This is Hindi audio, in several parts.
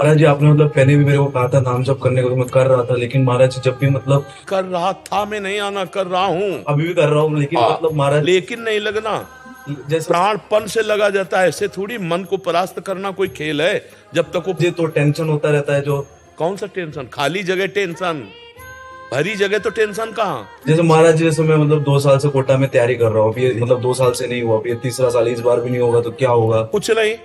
महाराज जी आपने मतलब पहले भी मेरे को कहा था नाम जप करने को, तो मैं कर रहा था, लेकिन महाराज जी जब भी मतलब कर रहा था, मैं नहीं आना, कर रहा हूं। अभी भी कर रहा हूँ, लेकिन मतलब महाराज लेकिन नहीं लगना, जैसे प्राणपन से लगा जाता है। ऐसे थोड़ी मन को परास्त करना कोई खेल है। जब तक वो मुझे तो टेंशन होता रहता है जो। कौन सा टेंशन? खाली जगह टेंशन, भरी जगह तो टेंशन कहाँ। जैसे महाराज जी, जैसे मैं मतलब 2 साल से कोटा में तैयारी कर रहा हूँ, अभी मतलब 2 साल से नहीं हुआ, अभी ये तीसरा साल, इस बार भी नहीं होगा तो क्या होगा? कुछ नहीं,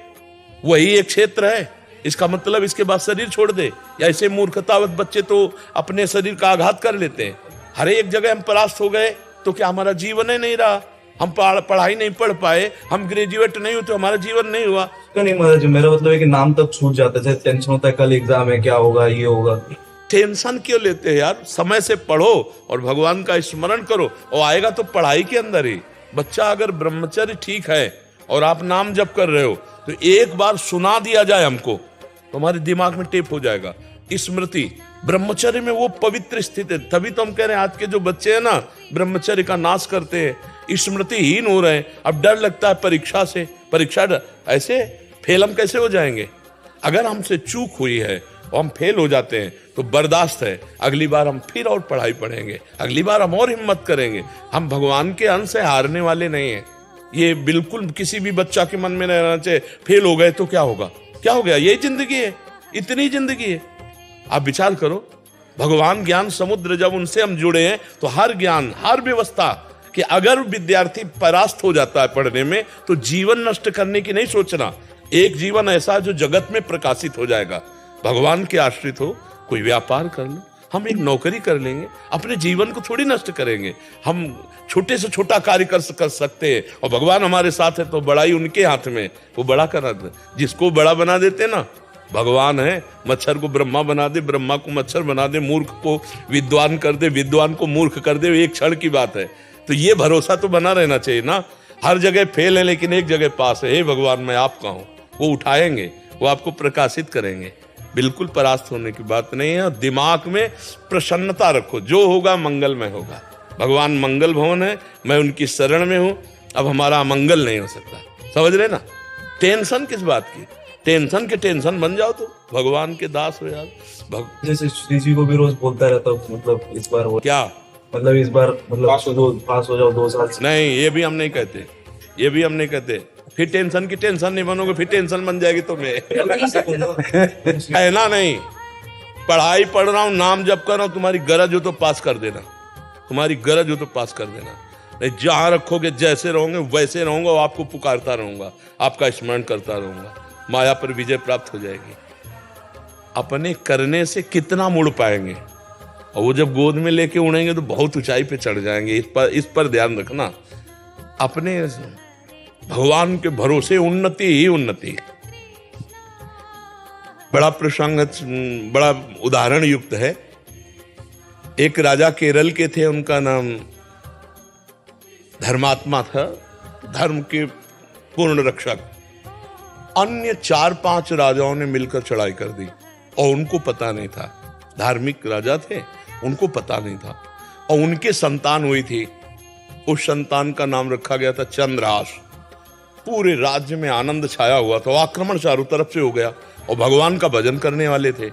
वही एक क्षेत्र है। इसका मतलब इसके बाद शरीर छोड़ दे। या ऐसे मूर्खतावत बच्चे तो अपने शरीर का आघात कर लेते हैं। हर एक जगह हम परास्त हो गए तो क्या हमारा जीवन ही नहीं रहा? हम पढ़ाई नहीं पढ़ पाए, हम ग्रेजुएट नहीं हुए तो हमारा जीवन नहीं हुआ। क्यों नहीं महाराज जी, मेरा मतलब है कि नाम तक छूट जाता है, जैसे टेंशन होता है कल एग्जाम है, क्या होगा, ये होगा। टेंशन क्यों लेते हैं यार? समय से पढ़ो और भगवान का स्मरण करो, और आएगा तो पढ़ाई के अंदर ही। बच्चा अगर ब्रह्मचर्य ठीक है और आप नाम जप कर रहे हो, तो एक बार सुना दिया जाए हमको तो हमारे दिमाग में टेप हो जाएगा स्मृति। ब्रह्मचर्य में वो पवित्र स्थिति है। तभी तो हम कह रहे हैं आज के जो बच्चे हैं ना, ब्रह्मचर्य का नाश करते हैं, स्मृतिहीन हो रहे हैं। अब डर लगता है परीक्षा से, ऐसे फेल हम कैसे हो जाएंगे? अगर हमसे चूक हुई है और हम फेल हो जाते हैं तो बर्दाश्त है, अगली बार हम फिर और पढ़ाई पढ़ेंगे, अगली बार हम और हिम्मत करेंगे। हम भगवान के अंश से हारने वाले नहीं हैं। ये बिल्कुल किसी भी बच्चा के मन में नहीं रहना चाहिए। फेल हो गए तो क्या होगा, क्या हो गया? यही जिंदगी है, इतनी जिंदगी है। आप विचार करो, भगवान ज्ञान समुद्र, जब उनसे हम जुड़े हैं तो हर ज्ञान, हर व्यवस्था, कि अगर विद्यार्थी परास्त हो जाता है पढ़ने में तो जीवन नष्ट करने की नहीं सोचना। एक जीवन ऐसा जो जगत में प्रकाशित हो जाएगा। भगवान के आश्रित हो, कोई व्यापार कर लो, हम एक नौकरी कर लेंगे, अपने जीवन को थोड़ी नष्ट करेंगे। हम छोटे से छोटा कार्य कर सकते हैं, और भगवान हमारे साथ है तो बड़ाई उनके हाथ में, वो बड़ा करा दे। जिसको बड़ा बना देते ना, भगवान है। मच्छर को ब्रह्मा बना दे, ब्रह्मा को मच्छर बना दे, मूर्ख को विद्वान कर दे, विद्वान को मूर्ख कर दे, एक क्षण की बात है। तो ये भरोसा तो बना रहना चाहिए ना। हर जगह फेल है लेकिन एक जगह पास है। हे भगवान, मैं आपका हूं। वो उठाएंगे, वो आपको प्रकाशित करेंगे। बिल्कुल परास्त होने की बात नहीं है। दिमाग में प्रसन्नता रखो, जो होगा मंगलमय होगा। भगवान मंगल भवन है, मैं उनकी शरण में हूं। अब हमारा अमंगल नहीं हो सकता, समझ रहे ना? टेंशन किस बात की? टेंशन के टेंशन बन जाओ तो भगवान के दास हो यार। जैसे श्री जी को भी रोज बोलता रहता हूँ, मतलब इस बार हो क्या? मतलब इस बार मतलब पास हो जाओ 2 साल से। नहीं, ये भी हम नहीं कहते, ये भी हम नहीं कहते। फिर टेंशन की टेंशन नहीं बनोगे, फिर टेंशन बन जाएगी तुम्हें। कहना नहीं, पढ़ाई पढ़ रहा हूं, नाम जप कर रहा हूं, तुम्हारी गरज हो तो पास कर देना, तुम्हारी गरज हो तो पास कर देना। नहीं, जहां रखोगे जैसे रहोगे वैसे रहूंगा, और आपको पुकारता रहूंगा, आपका स्मरण करता रहूंगा, माया पर विजय प्राप्त हो जाएगी। अपने करने से कितना मुड़ पाएंगे, और वो जब गोद में लेके उड़ेंगे तो बहुत ऊंचाई पे चढ़ जाएंगे। इस पर ध्यान रखना। अपने भगवान के भरोसे उन्नति ही उन्नति। बड़ा प्रसंग, बड़ा उदाहरण युक्त है। एक राजा केरल के थे, उनका नाम धर्मात्मा था, धर्म के पूर्ण रक्षक। अन्य 4-5 राजाओं ने मिलकर चढ़ाई कर दी और उनको पता नहीं था। धार्मिक राजा थे, उनको पता नहीं था। और उनके संतान हुई थी, उस संतान का नाम रखा गया था चंद्रहास। पूरे राज्य में आनंद छाया हुआ था, आक्रमण चारों तरफ से हो गया, और भगवान का भजन करने वाले थे।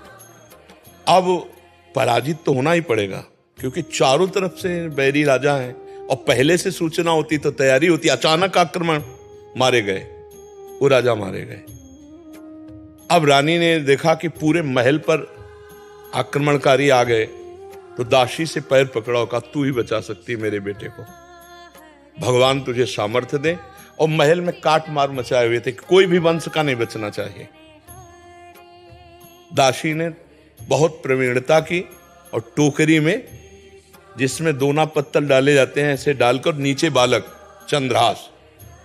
अब पराजित तो होना ही पड़ेगा, क्योंकि चारों तरफ से बैरी राजा हैं, और पहले से सूचना होती तो तैयारी होती। अचानक आक्रमण, मारे गए, वो राजा मारे गए। अब रानी ने देखा कि पूरे महल पर आक्रमणकारी आ गए, तो दासी से पैर पकड़ा और कहा, तू ही बचा सकती मेरे बेटे को, भगवान तुझे सामर्थ्य दे। और महल में काट मार मचाए हुए थे, कोई भी वंश का नहीं बचना चाहिए। दासी ने बहुत प्रवीणता की, और टोकरी में, जिसमें दोना पत्तल डाले जाते हैं, ऐसे डालकर नीचे बालक चंद्रहास,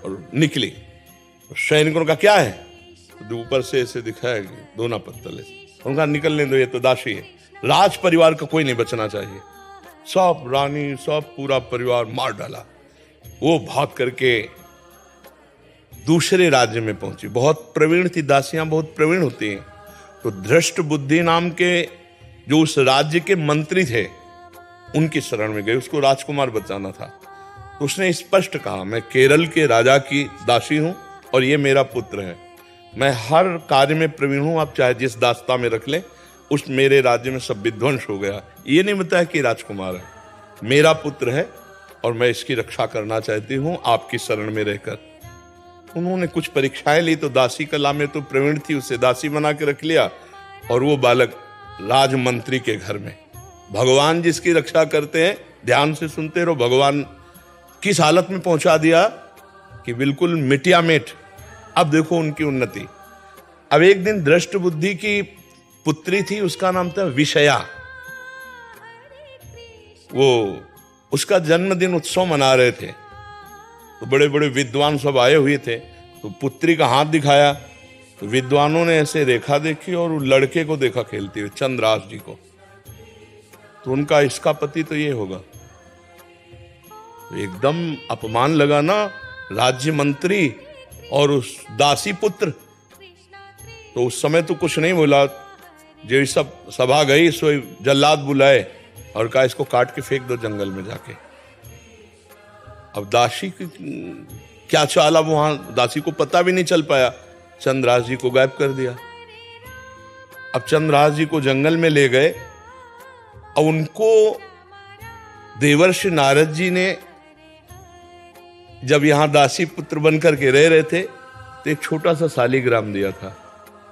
और निकली। सैनिकों का क्या है, तो ऊपर से ऐसे दिखाया दोना पत्तल, उनका निकलने दो, ये तो दासी है। राज परिवार का कोई नहीं बचना चाहिए। सब रानी, सब पूरा परिवार मार डाला। वो भाग करके दूसरे राज्य में पहुंची। बहुत प्रवीण थी, दासियां बहुत प्रवीण होती हैं। तो धृष्ट बुद्धि नाम के जो उस राज्य के मंत्री थे, उनकी शरण में गए, उसको राजकुमार बचाना था। तो उसने स्पष्ट कहा, मैं केरल के राजा की दासी हूं और ये मेरा पुत्र है, मैं हर कार्य में प्रवीण हूं, आप चाहे जिस दास्ता में रख लें, उस मेरे राज्य में सब विध्वंस हो गया। ये नहीं बताया कि राजकुमार है, मेरा पुत्र है और मैं इसकी रक्षा करना चाहती हूं आपकी शरण में रहकर। उन्होंने कुछ परीक्षाएं ली तो दासी कला में तो प्रवीण थी, उसे दासी बना के रख लिया और वो बालक राजमंत्री के घर में। भगवान जिसकी रक्षा करते हैं, ध्यान से सुनते रहो, भगवान किस हालत में पहुंचा दिया कि बिल्कुल मिटिया मेट। अब देखो उनकी उन्नति। अब एक दिन दृष्ट बुद्धि की पुत्री थी, उसका नाम था विषया। वो उसका जन्मदिन उत्सव मना रहे थे, तो बड़े बड़े विद्वान सब आए हुए थे। तो पुत्री का हाथ दिखाया तो विद्वानों ने ऐसे रेखा देखी और लड़के को देखा खेलते हुए, चंद्रास जी को। तो उनका इसका पति तो ये होगा। तो एकदम अपमान लगा ना, राज्य मंत्री और उस दासी पुत्र। तो उस समय तो कुछ नहीं बोला, जो सब सभा गई सो जल्लाद बुलाए और कहा इसको काट के फेंक दो जंगल में जाके। अब दासी की क्या चाला, वहां दासी को पता भी नहीं चल पाया, चंद्रास जी को गायब कर दिया। अब चंद्रास जी को जंगल में ले गए और उनको देवर्षि नारद जी ने जब यहां दासी पुत्र बन करके रह रहे थे तो एक छोटा सा शालिग्राम दिया था।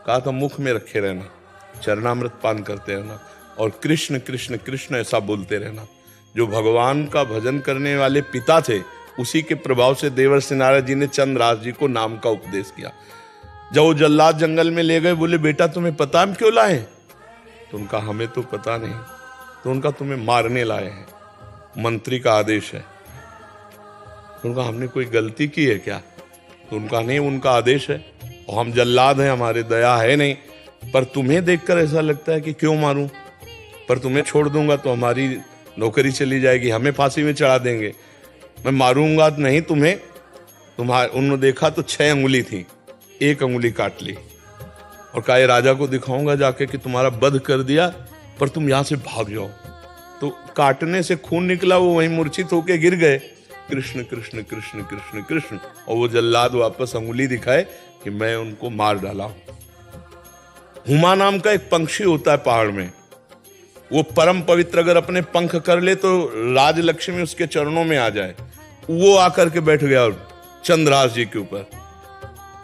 कहा था मुख में रखे रहना, चरणामृत पान करते रहना और कृष्ण कृष्ण कृष्ण ऐसा बोलते रहना। जो भगवान का भजन करने वाले पिता थे, उसी के प्रभाव से देवर्षि नारद जी ने चंद्रास जी को नाम का उपदेश किया। जब वो जल्लाद जंगल में ले गए, बोले बेटा तुम्हें पता हम क्यों लाए? तो उनका हमें तो पता नहीं। तो उनका तुम्हें मारने लाए हैं, मंत्री का आदेश है। तो उनका हमने कोई गलती की है क्या? तो उनका नहीं, उनका आदेश है और हम जल्लाद हैं, हमारे दया है नहीं। पर तुम्हें देखकर ऐसा लगता है कि क्यों मारूं, पर तुम्हें छोड़ दूंगा तो हमारी नौकरी चली जाएगी, हमें फांसी में चढ़ा देंगे। मैं मारूंगा नहीं तुम्हें। उन्होंने देखा तो 6 अंगुली थी, 1 अंगुली काट ली और कहा राजा को दिखाऊंगा जाके कि तुम्हारा वध कर दिया, पर तुम यहां से भाग जाओ। तो काटने से खून निकला, वो वहीं मूर्छित होके गिर गए। कृष्ण कृष्ण कृष्ण कृष्ण कृष्ण, और वो जल्लाद वापस अंगुली दिखाए कि मैं उनको मार डाला हूं। हुमा नाम का एक पंक्षी होता है पहाड़ में, वो परम पवित्र, अगर अपने पंख कर ले तो राजलक्ष्मी उसके चरणों में आ जाए। वो आकर के बैठ गया चंद्रास जी के ऊपर।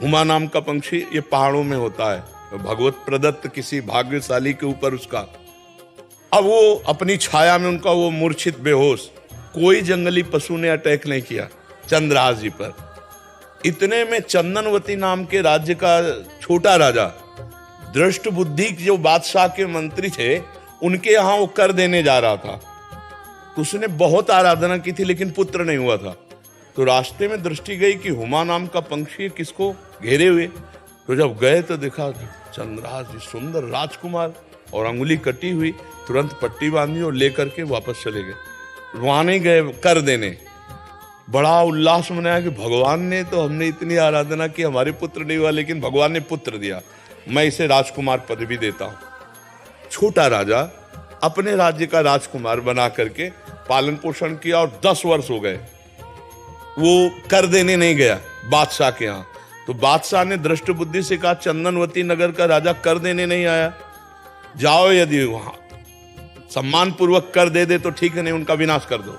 हुमा नाम का पंक्षी ये पहाड़ों में होता है, भगवत प्रदत्त किसी भाग्यशाली के ऊपर उसका। अब वो अपनी छाया में उनका वो मूर्छित बेहोश, कोई जंगली पशु ने अटैक नहीं किया चंद्रास जी पर। इतने में चंदनवती नाम के राज्य का छोटा राजा, दृष्ट बुद्धि जो बादशाह के मंत्री थे, उनके यहां वो कर देने जा रहा था। तो उसने बहुत आराधना की थी लेकिन पुत्र नहीं हुआ था। तो रास्ते में दृष्टि गई कि हुमा नाम का पंक्षी किसको घेरे हुए। तो जब गए तो देखा चंद्रास जी सुंदर राजकुमार और अंगुली कटी हुई, तुरंत पट्टी बांधी और लेकर के वापस चले गए। वहां नहीं गए कर देने, बड़ा उल्लास मनाया कि भगवान ने तो, हमने इतनी आराधना की, हमारे पुत्र नहीं हुआ लेकिन भगवान ने पुत्र दिया, मैं इसे राजकुमार पदवी देता हूं। छोटा राजा अपने राज्य का राजकुमार बना करके पालन पोषण किया और 10 वर्ष हो गए। वो कर देने नहीं गया बादशाह के यहां। तो बादशाह ने दृष्ट बुद्धि से कहा चंदनवती नगर का राजा कर देने नहीं आया, जाओ यदि वहां सम्मान पूर्वक कर दे तो ठीक है, नहीं उनका विनाश कर दो।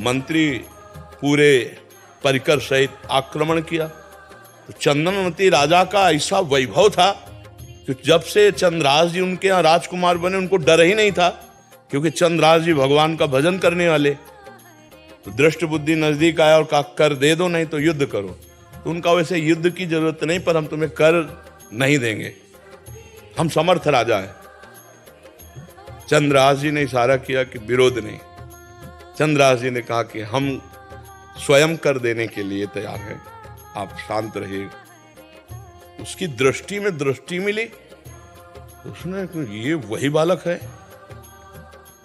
मंत्री पूरे परिकर सहित आक्रमण किया। तो चंदनवती राजा का ऐसा वैभव था कि जब से चंद्रास जी उनके यहाँ राजकुमार बने, उनको डर ही नहीं था, क्योंकि चंद्रास जी भगवान का भजन करने वाले। तो दृष्ट बुद्धि नजदीक आया और कहा कर दे दो, नहीं तो युद्ध करो। तो उनका वैसे युद्ध की जरूरत नहीं, पर हम तुम्हें कर नहीं देंगे, हम समर्थ राजा है। चंद्रास जी ने इशारा किया कि विरोध नहीं। चंद्रास जी ने कहा कि हम स्वयं कर देने के लिए तैयार हैं, आप शांत रहिए। उसकी दृष्टि में दृष्टि मिली, उसने ये वही बालक है,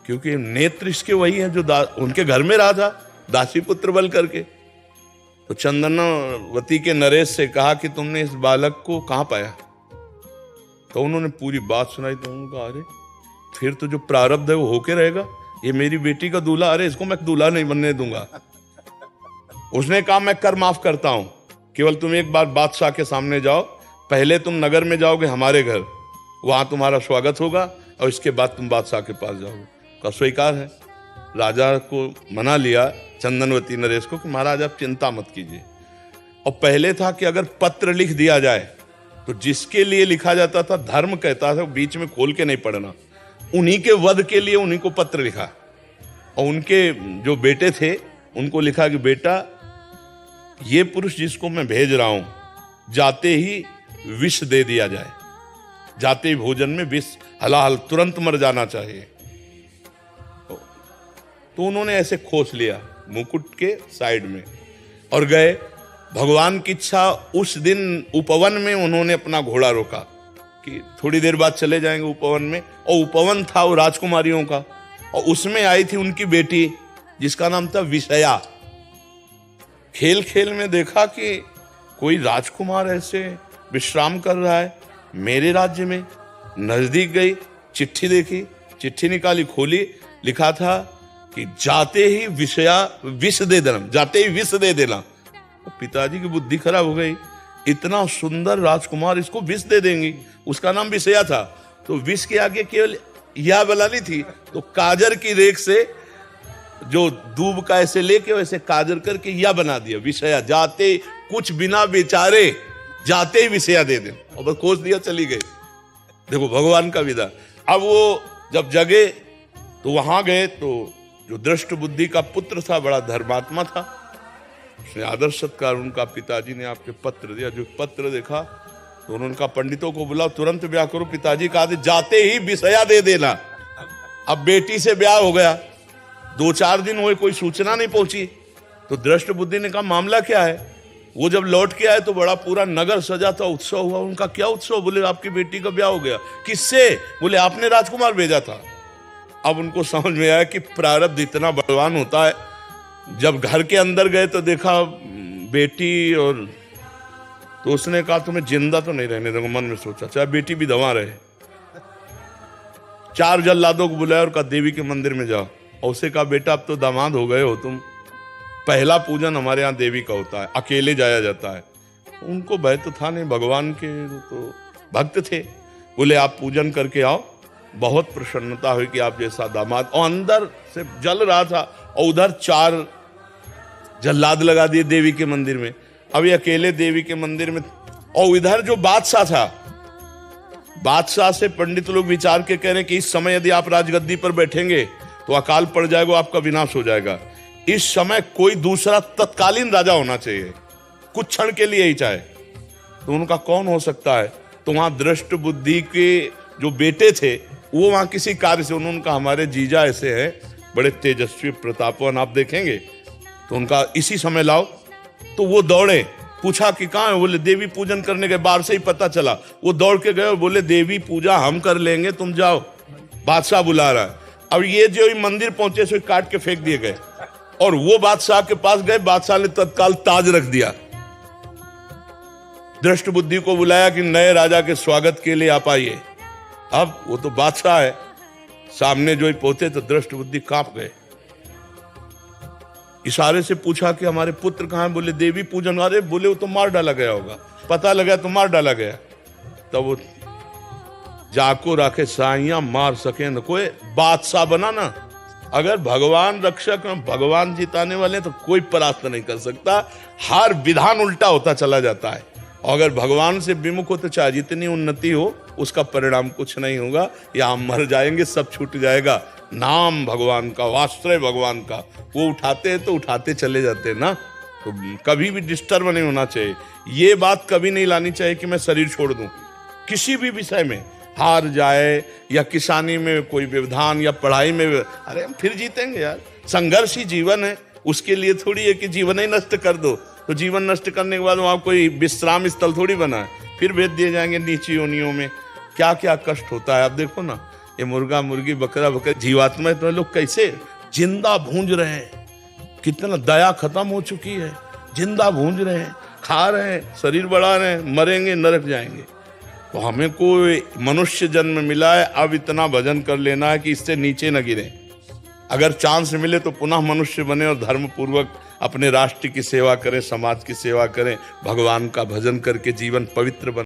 क्योंकि नेत्र इसके वही हैं जो उनके घर में रहा था, दासी पुत्र बल करके। तो चंदनवती के नरेश से कहा कि तुमने इस बालक को कहां पाया? तो उन्होंने पूरी बात सुनाई। तो उन्होंने कहा अरे फिर तो जो प्रारब्ध है वो होके रहेगा, ये मेरी बेटी का दूल्हा, अरे इसको मैं दूल्हा नहीं बनने दूंगा। उसने कहा मैं कर माफ करता हूं, केवल तुम एक बार बादशाह के सामने जाओ, पहले तुम नगर में जाओगे हमारे घर, वहां तुम्हारा स्वागत होगा और इसके बाद तुम बादशाह के पास जाओगे। का स्वीकार है। राजा को मना लिया चंदनवती नरेश को कि महाराज आप चिंता मत कीजिए। और पहले था कि अगर पत्र लिख दिया जाए तो जिसके लिए लिखा जाता था, धर्म कहता था बीच में खोल के नहीं पढ़ना, उन्हीं के वध के लिए उन्हीं को पत्र लिखा। और उनके जो बेटे थे उनको लिखा कि बेटा ये पुरुष जिसको मैं भेज रहा हूं जाते ही विष दे दिया जाए, जाते ही भोजन में विष, हलाहल तुरंत मर जाना चाहिए। तो उन्होंने ऐसे खोस लिया मुकुट के साइड में और गए। भगवान की इच्छा, उस दिन उपवन में उन्होंने अपना घोड़ा रोका कि थोड़ी देर बाद चले जाएंगे उपवन में। और उपवन था वो राजकुमारियों का, और उसमें आई थी उनकी बेटी जिसका नाम था विषया। खेल खेल में देखा कि कोई राजकुमार ऐसे विश्राम कर रहा है मेरे राज्य में। नजदीक गई, चिट्ठी देखी, चिट्ठी निकाली, खोली, लिखा था कि जाते ही विषया विष दे देना, जाते ही विष दे देना। तो पिताजी की बुद्धि खराब हो गई, इतना सुंदर राजकुमार इसको विष दे देंगी। उसका नाम विषया था, तो विष के आगे केवल या बनानी थी, तो काजर की रेख से जो दूब का ऐसे लेके वैसे काजर करके या बना दिया विषया। जाते कुछ बिना बेचारे जाते ही विषया दे दे, और बस खोज दिया, चली गई। देखो भगवान का विधान। अब वो जब जगे तो वहां गए तो जो दृष्ट बुद्धि का पुत्र था, बड़ा धर्मात्मा था, उसने आदर सत्कार, उनका पिताजी ने आपके पत्र दिया। जो पत्र देखा तो उन्होंने कहा पंडितों को बुलाओ, तुरंत ब्याह करो। पिताजी का आदेश, जाते ही विषया दे देना। अब बेटी से ब्याह हो गया, 2-4 दिन हुए, कोई सूचना नहीं पहुंची। तो दृष्ट बुद्धि ने कहा मामला क्या है। वो जब लौट के आए तो बड़ा पूरा नगर सजा था, उत्सव हुआ। उनका क्या उत्सव? बोले आपकी बेटी का ब्याह हो गया। किससे? बोले आपने राजकुमार भेजा था। अब उनको समझ में आया कि प्रारब्ध इतना बलवान होता है। जब घर के अंदर गए तो देखा बेटी, और तो उसने कहा तुम्हें जिंदा तो नहीं रहने दूंगा। मन में सोचा चाहे बेटी भी दवा रहे। 4 जल्लादों को बुलाया और कहा देवी के मंदिर में जाओ। और उसे कहा बेटा अब तो दामाद हो गए हो तुम, पहला पूजन हमारे यहाँ देवी का होता है, अकेले जाया जाता है। उनको भय तो था नहीं, भगवान के तो भक्त थे। बोले आप पूजन करके आओ, बहुत प्रसन्नता हुई कि आप जैसा दामाद। और अंदर से जल रहा था, और उधर 4 जल्लाद लगा दिए देवी के मंदिर में। अभी अकेले देवी के मंदिर में, और इधर जो बादशाह था, बादशाह से पंडित लोग विचार के कह रहे कि इस समय यदि आप राजगद्दी पर बैठेंगे तो अकाल पड़ जाएगा, आपका विनाश हो जाएगा। इस समय कोई दूसरा तत्कालीन राजा होना चाहिए, कुछ क्षण के लिए ही चाहे। तो उनका कौन हो सकता है? तो वहां दृष्ट बुद्धि के जो बेटे थे वो वहां किसी कार्य से, उन्होंने कहा हमारे जीजा ऐसे हैं, बड़े तेजस्वी प्रतापवान, आप देखेंगे तो उनका इसी समय लाओ। तो वो दौड़े, पूछा कि कहाँ है? बोले देवी पूजन करने गए, बाहर से ही पता चला। वो दौड़ के गए और बोले देवी पूजा हम कर लेंगे, तुम जाओ, बादशाह बुला रहा है। अब ये जो मंदिर पहुंचे सो काट के फेंक दिए गए, और वो बादशाह के पास गए। बादशाह ने तत्काल ताज रख दिया। दृष्ट बुद्धि को बुलाया कि नए राजा के स्वागत के लिए आप आइए। अब वो तो बादशाह है, सामने जो ही पहुंचे तो दृष्ट बुद्धि कांप गए। इशारे से पूछा कि हमारे पुत्र कहाँ हैं? बोले देवी पूजन। अरे बोले वो तो मार डाला गया होगा। पता लगा तो मार डाला गया। तब वो जाको राखे साइया मार सके न कोई, बादशाह बना ना। अगर भगवान रक्षक, भगवान जिताने वाले तो कोई परास्त नहीं कर सकता। हर विधान उल्टा होता चला जाता है। और अगर भगवान से विमुख हो तो चाहे जितनी उन्नति हो उसका परिणाम कुछ नहीं होगा, या हम मर जाएंगे, सब छूट जाएगा। नाम भगवान का, वास्त्र भगवान का, वो उठाते हैं तो उठाते चले जाते हैं ना। तो कभी भी डिस्टर्ब नहीं होना चाहिए। ये बात कभी नहीं लानी चाहिए कि मैं शरीर छोड़ दूं किसी भी विषय में, हार जाए या किसानी में कोई व्यवधान या पढ़ाई में। अरे हम फिर जीतेंगे यार, संघर्ष ही जीवन है। उसके लिए थोड़ी है कि जीवन ही नष्ट कर दो। तो जीवन नष्ट करने के बाद वहां कोई विश्राम स्थल थोड़ी बना है, फिर भेज दिए जाएंगे नीची योनियों में। क्या क्या कष्ट होता है। आप देखो ना, ये मुर्गा मुर्गी बकरा बकरा जीवात्मा तो लोग कैसे जिंदा भूंज रहे हैं। कितना दया खत्म हो चुकी है, जिंदा भूंज रहे हैं, खा रहे हैं, शरीर बढ़ा रहे हैं, मरेंगे, नरक जाएंगे। तो हमें कोई मनुष्य जन्म मिला है, अब इतना भजन कर लेना है कि इससे नीचे न गिरे। अगर चांस मिले तो पुनः मनुष्य बने और धर्म पूर्वक अपने राष्ट्र की सेवा करें, समाज की सेवा करें, भगवान का भजन करके जीवन पवित्र बने।